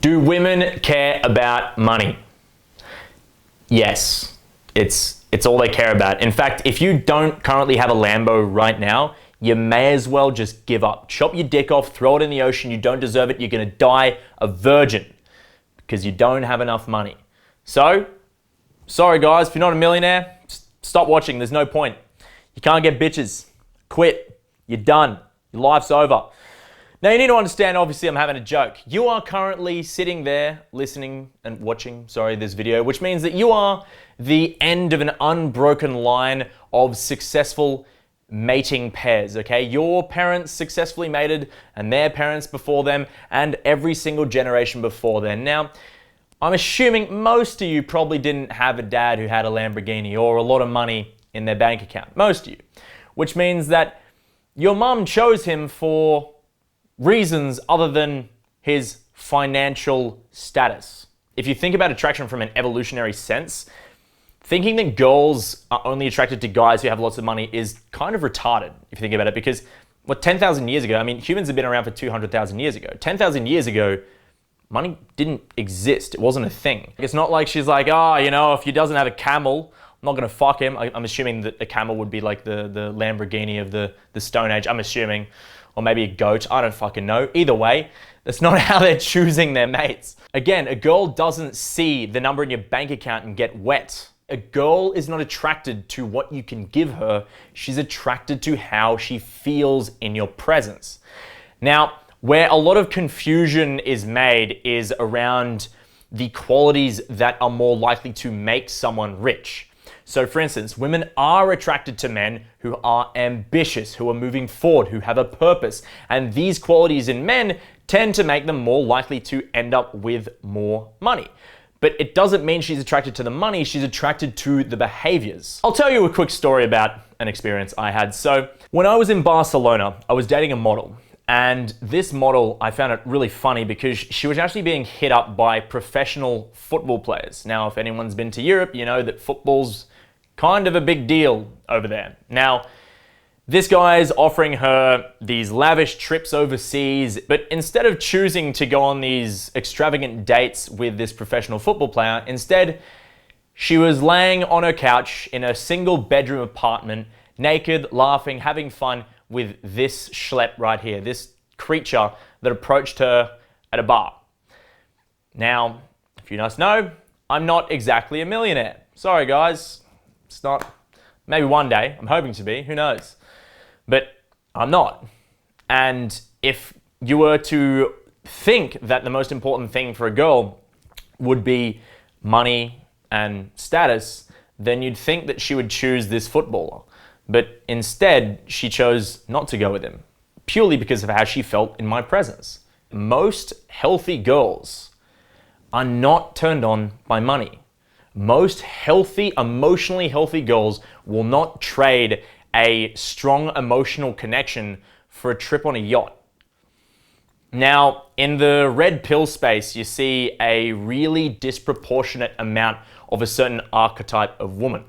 Do women care about money? Yes, it's all they care about. In fact, if you don't currently have a Lambo right now, you may as well just give up. Chop your dick off, throw it in the ocean. You don't deserve it. You're gonna die a virgin because you don't have enough money. So, sorry guys, if you're not a millionaire, stop watching. There's no point. You can't get bitches. Quit. You're done. Your life's over. Now you need to understand, obviously I'm having a joke. You are currently sitting there listening and watching, this video, which means that you are the end of an unbroken line of successful mating pairs, okay? Your parents successfully mated and their parents before them and every single generation before then. Now, I'm assuming most of you probably didn't have a dad who had a Lamborghini or a lot of money in their bank account. Most of you. Which means that your mum chose him for reasons other than his financial status. If you think about attraction from an evolutionary sense, thinking that girls are only attracted to guys who have lots of money is kind of retarded, if you think about it, because 10,000 years ago, humans have been around for 200,000 years ago. 10,000 years ago, money didn't exist. It wasn't a thing. It's not like she's like, if he doesn't have a camel, I'm not gonna fuck him. I'm assuming that a camel would be like the Lamborghini of the Stone Age, I'm assuming. Or maybe a goat, I don't fucking know. Either way, that's not how they're choosing their mates. Again, a girl doesn't see the number in your bank account and get wet. A girl is not attracted to what you can give her. She's attracted to how she feels in your presence. Now, where a lot of confusion is made is around the qualities that are more likely to make someone rich. So for instance, women are attracted to men who are ambitious, who are moving forward, who have a purpose. And these qualities in men tend to make them more likely to end up with more money. But it doesn't mean she's attracted to the money, she's attracted to the behaviors. I'll tell you a quick story about an experience I had. So when I was in Barcelona, I was dating a model. And this model, I found it really funny because she was actually being hit up by professional football players. Now, if anyone's been to Europe, you know that football's kind of a big deal over there. Now, this guy is offering her these lavish trips overseas, but instead of choosing to go on these extravagant dates with this professional football player, instead, she was laying on her couch in a single bedroom apartment, naked, laughing, having fun with this schlep right here, this creature that approached her at a bar. Now, if you must know, I'm not exactly a millionaire. Sorry guys, it's not. Maybe one day, I'm hoping to be, who knows? But I'm not. And if you were to think that the most important thing for a girl would be money and status, then you'd think that she would choose this footballer. But instead, she chose not to go with him, purely because of how she felt in my presence. Most healthy girls are not turned on by money. Most healthy, emotionally healthy girls will not trade a strong emotional connection for a trip on a yacht. Now, in the red pill space, you see a really disproportionate amount of a certain archetype of woman.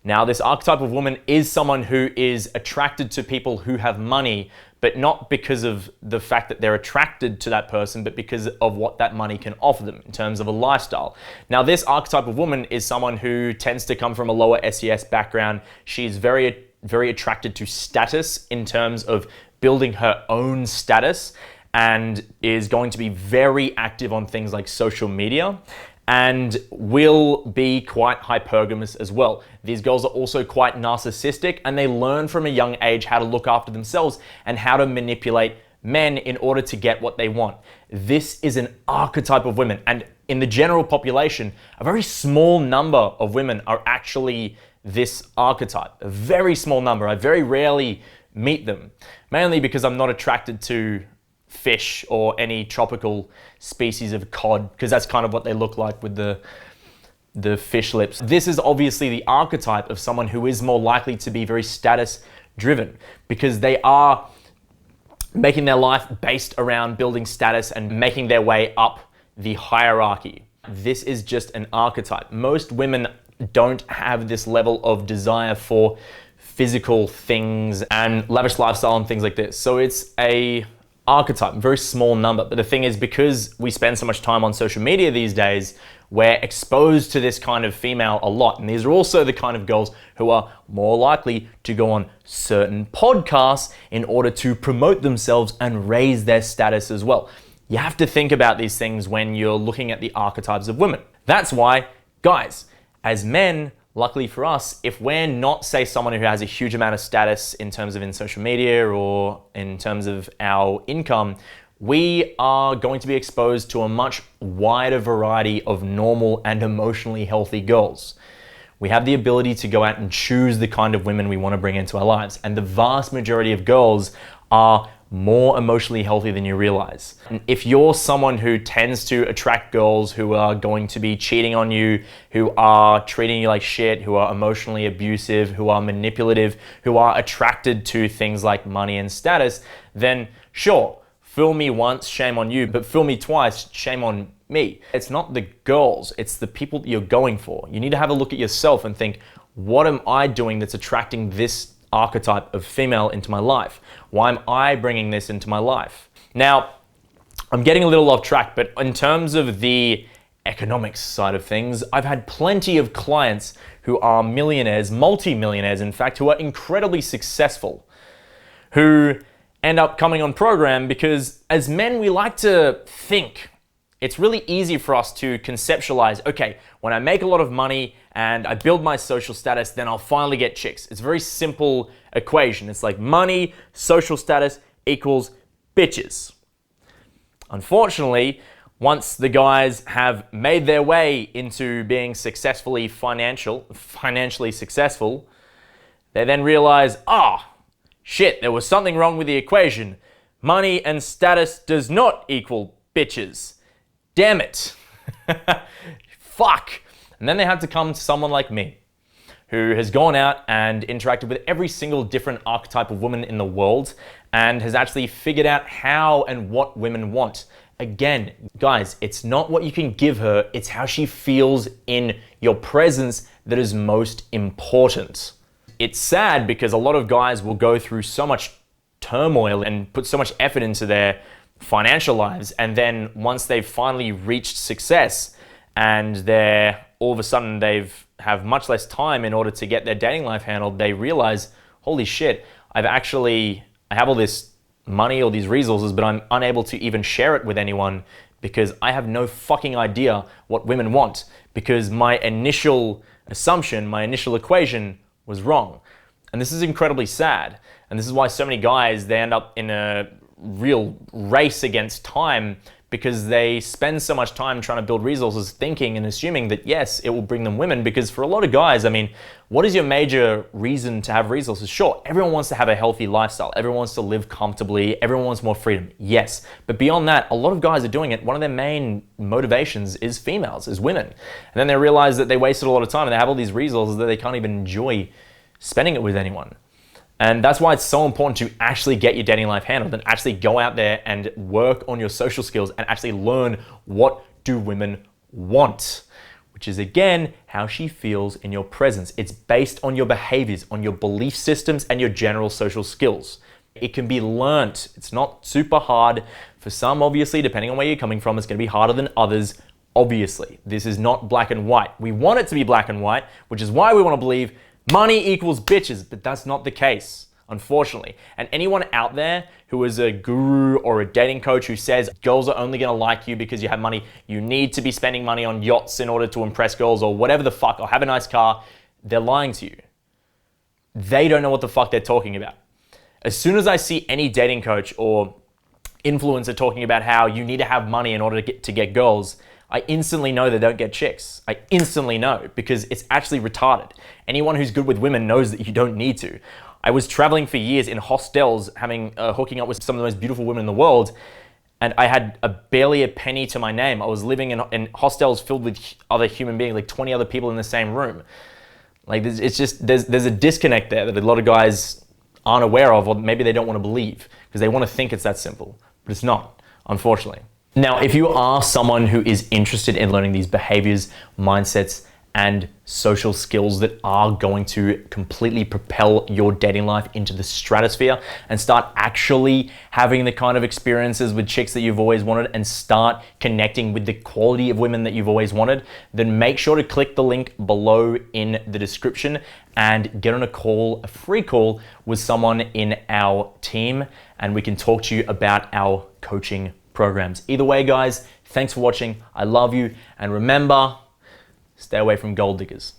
Now, this archetype of woman is someone who is attracted to people who have money, but not because of the fact that they're attracted to that person, but because of what that money can offer them in terms of a lifestyle. Now, this archetype of woman is someone who tends to come from a lower SES background. She's very attracted to status in terms of building her own status, and is going to be very active on things like social media, and will be quite hypergamous as well. These girls are also quite narcissistic, and they learn from a young age how to look after themselves and how to manipulate men in order to get what they want. This is an archetype of women, and in the general population, a very small number of women are actually this archetype. A very small number. I very rarely meet them, mainly because I'm not attracted to fish or any tropical species of cod, because that's kind of what they look like with the fish lips. This is obviously the archetype of someone who is more likely to be very status driven, because they are making their life based around building status and making their way up the hierarchy. This is just an archetype. Most women don't have this level of desire for physical things and lavish lifestyle and things like this. So it's a archetype, a very small number. But the thing is, because we spend so much time on social media these days, we're exposed to this kind of female a lot. And these are also the kind of girls who are more likely to go on certain podcasts in order to promote themselves and raise their status as well. You have to think about these things when you're looking at the archetypes of women. That's why, guys, as men, luckily for us, if we're not, say, someone who has a huge amount of status in terms of in social media or in terms of our income, we are going to be exposed to a much wider variety of normal and emotionally healthy girls. We have the ability to go out and choose the kind of women we want to bring into our lives. And the vast majority of girls are more emotionally healthy than you realize. And if you're someone who tends to attract girls who are going to be cheating on you, who are treating you like shit, who are emotionally abusive, who are manipulative, who are attracted to things like money and status, then sure, fool me once, shame on you, but fool me twice, shame on me. It's not the girls, it's the people that you're going for. You need to have a look at yourself and think, what am I doing that's attracting this archetype of female into my life? Why am I bringing this into my life? Now, I'm getting a little off track, but in terms of the economics side of things, I've had plenty of clients who are millionaires, multi-millionaires, in fact, who are incredibly successful, who end up coming on program because as men, we like to think. It's really easy for us to conceptualize, okay, when I make a lot of money and I build my social status, then I'll finally get chicks. It's a very simple equation. It's like money, social status equals bitches. Unfortunately, once the guys have made their way into being financially successful, they then realize, shit, there was something wrong with the equation. Money and status does not equal bitches. Damn it. Fuck. And then they have to come to someone like me, who has gone out and interacted with every single different archetype of woman in the world and has actually figured out how and what women want. Again, guys, it's not what you can give her, it's how she feels in your presence that is most important. It's sad because a lot of guys will go through so much turmoil and put so much effort into their financial lives, and then once they've finally reached success and all of a sudden they've have much less time in order to get their dating life handled, they realize, holy shit, I have all this money or these resources, but I'm unable to even share it with anyone because I have no fucking idea what women want, because my initial assumption, my initial equation was wrong. And this is incredibly sad. And this is why so many guys, they end up in a real race against time because they spend so much time trying to build resources, thinking and assuming that yes, it will bring them women. Because for a lot of guys, I mean, what is your major reason to have resources? Sure, everyone wants to have a healthy lifestyle. Everyone wants to live comfortably. Everyone wants more freedom. Yes. But beyond that, a lot of guys are doing it. One of their main motivations is females, is women. And then they realize that they wasted a lot of time and they have all these resources that they can't even enjoy spending it with anyone. And that's why it's so important to actually get your dating life handled and actually go out there and work on your social skills and actually learn what do women want, which is again, how she feels in your presence. It's based on your behaviors, on your belief systems and your general social skills. It can be learnt. It's not super hard. For some, obviously, depending on where you're coming from, it's going to be harder than others. Obviously, this is not black and white. We want it to be black and white, which is why we want to believe money equals bitches, but that's not the case, unfortunately. And anyone out there who is a guru or a dating coach who says girls are only gonna like you because you have money, you need to be spending money on yachts in order to impress girls or whatever the fuck, or have a nice car, they're lying to you. They don't know what the fuck they're talking about. As soon as I see any dating coach or influencer talking about how you need to have money in order to get girls, I instantly know they don't get chicks. I instantly know, because it's actually retarded. Anyone who's good with women knows that you don't need to. I was traveling for years in hostels, hooking up with some of the most beautiful women in the world, and I had barely a penny to my name. I was living in hostels filled with other human beings, like 20 other people in the same room. Like there's a disconnect there that a lot of guys aren't aware of, or maybe they don't want to believe, because they want to think it's that simple, but it's not, unfortunately. Now, if you are someone who is interested in learning these behaviors, mindsets, and social skills that are going to completely propel your dating life into the stratosphere, and start actually having the kind of experiences with chicks that you've always wanted, and start connecting with the quality of women that you've always wanted, then make sure to click the link below in the description and get on a call, a free call with someone in our team, and we can talk to you about our coaching programs. Either way, guys, thanks for watching. I love you. And remember, stay away from gold diggers.